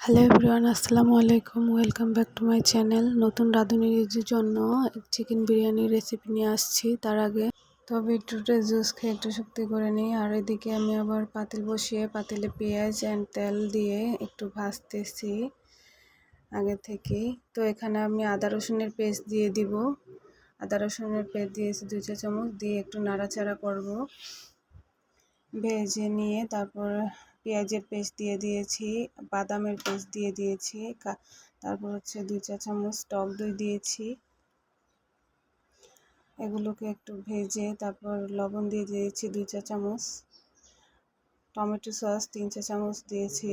Hello everyone, আসসালামু আলাইকুম। Welcome back to my channel. নতুন রাঁধুনির জন্য চিকেন বিরিয়ানির রেসিপি নিয়ে আসছি। তার আগে বিটরুটের জুস খেয়ে একটু শক্তি করে নিই। আর এদিকে আমি আবার পাতিল বসিয়ে পাতিলে পেঁয়াজ অ্যান্ড তেল দিয়ে একটু ভাজতেছি আগে থেকেই। তো এখানে আমি আদা রসুনের পেস্ট দিয়ে দিব। আদা রসুনের পেস্ট দিয়েছি 2 চা চামচ, দিয়ে একটু নাড়াচাড়া করব। ভেজে নিয়ে তারপর পেঁয়াজের পেস্ট দিয়ে দিয়েছি, বাদামের পেস্ট দিয়ে দিয়েছি, তারপর 2 চা চামচ টক দই দিয়েছি। এগুলোকে একটু ভেজে তারপর লবণ দিয়ে দিয়েছি 2 চা চামচ, টমেটো সস 3 চা চামচ দিয়েছি,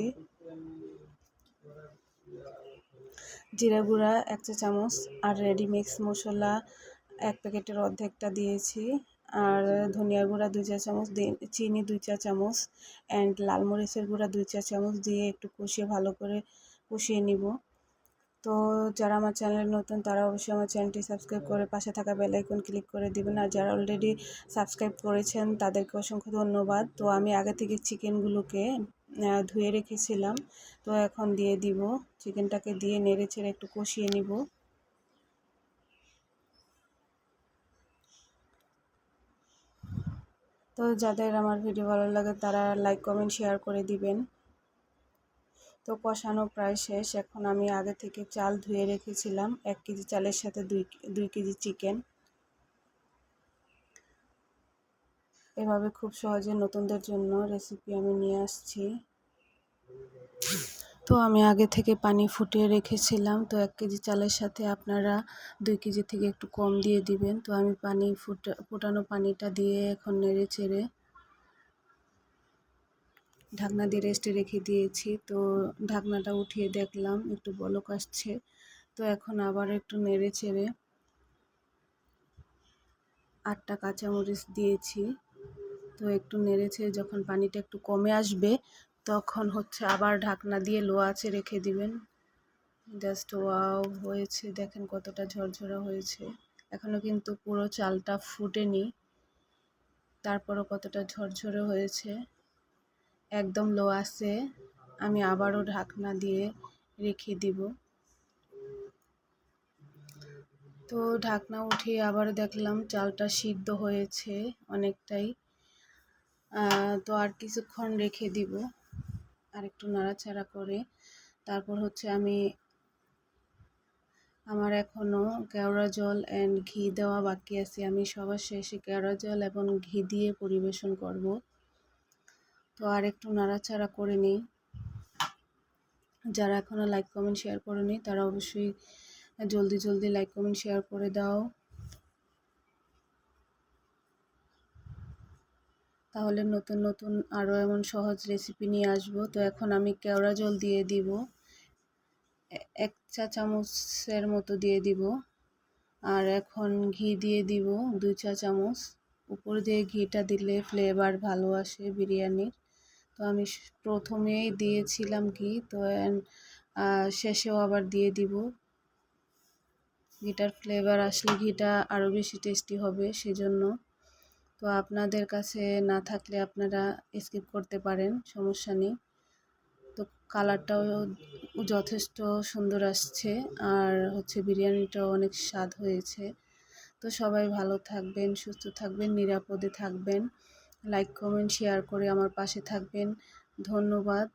জিরা গুঁড়া 1 চা চামচ, আর রেডি মিক্স মশলা 1 প্যাকেটের অর্ধেকটা দিয়েছি, আর ধনিয়া গুঁড়া 2 চা চামচ, চিনি 2 চা চামচ অ্যান্ড লাল মরিচের গুঁড়া 2 চা চামচ দিয়ে একটু কষিয়ে ভালো করে কষিয়ে নিব। তো যারা আমার চ্যানেলে নতুন তারা অবশ্যই আমার চ্যানেলটি সাবস্ক্রাইব করে পাশে থাকা বেল আইকন ক্লিক করে দিবেন। আর যারা অলরেডি সাবস্ক্রাইব করেছেন তাদেরকে অসংখ্য ধন্যবাদ। তো আমি আগে থেকে চিকেনগুলোকে ধুয়ে রেখেছিলাম, তো এখন দিয়ে দিব। চিকেনটাকে দিয়ে নেড়ে চেড়ে একটু কষিয়ে নিব। তো যাদের আমার ভিডিও ভালো লাগে তারা লাইক কমেন্ট শেয়ার করে দিবেন। তো কষানো প্রায় শেষ। এখন আমি আগে থেকে চাল ধুয়ে রেখেছিলাম, 1 কেজি চালের সাথে 2 কেজি চিকেন। এভাবে খুব সহজে নতুনদের জন্য রেসিপি আমি নিয়ে আসছি। তো আমি আগে থেকে পানি ফুটিয়ে রেখেছিলাম। তো 1 কেজি চালের সাথে আপনারা 2 কেজি থেকে একটু কম দিয়ে দিবেন। তো আমি ফোটানো পানিটা দিয়ে এখন নেড়ে চেড়ে ঢাকনা দিয়ে রেস্টে রেখে দিয়েছি। তো ঢাকনাটা উঠিয়ে দেখলাম একটু বলক আসছে। তো এখন আবার একটু নেড়ে চেড়ে 8টা কাঁচামরিচ দিয়েছি। তো একটু নেড়েছে, যখন পানিটা একটু কমে আসবে তখন আবার ঢাকনা দিয়ে লো আঁচে রেখে দিবেন। জাস্ট ওয়াও হয়েছে, দেখেন কতটা ঝরঝরা হয়েছে। এখনও কিন্তু পুরো চালটা ফুটেনি, তারপরও কতটা ঝরঝরে হয়েছে। একদম লো আঁচে আমি আবারও ঢাকনা দিয়ে রেখে দিব। তো ঢাকনা উঠিয়ে আবার দেখলাম চালটা সিদ্ধ হয়েছে অনেকটাই। তো আর কিছুক্ষণ রেখে দিব, আর একটু নাড়াচাড়া করে। তারপর আমি আমার এখনও কেওড়া জল অ্যান্ড ঘি দেওয়া বাকি আছে। আমি সবার শেষে কেওড়া জল এবং ঘি দিয়ে পরিবেশন করব। তো আর একটু নাড়াচাড়া করে নিই। যারা এখনও লাইক কমেন্ট শেয়ার করেনি তারা অবশ্যই জলদি লাইক কমেন্ট শেয়ার করে দাও, তাহলে নতুন আরও এমন সহজ রেসিপি নিয়ে আসবো। তো এখন আমি কেওড়া জল দিয়ে দিব, 1 চা চামচের মতো দিয়ে দিব। আর এখন ঘি দিয়ে দিব 2 চা চামচ। উপর দিয়ে ঘিটা দিলে ফ্লেভার ভালো আসে বিরিয়ানির। তো আমি প্রথমেই দিয়েছিলাম ঘি, তো শেষেও আবার দিয়ে দিব। ঘিটার ফ্লেভার আসলে ঘিটা আরও বেশি টেস্টি হবে সেজন্য। তো আপনাদের কাছে না থাকলে আপনারা স্কিপ করতে পারেন, সমস্যা নেই। তো কালারটাও যথেষ্ট সুন্দর আসছে, আর বিরিয়ানিটাও অনেক স্বাদ হয়েছে। তো সবাই ভালো থাকবেন, সুস্থ থাকবেন, নিরাপদে থাকবেন। লাইক কমেন্ট শেয়ার করে আমার পাশে থাকবেন। ধন্যবাদ।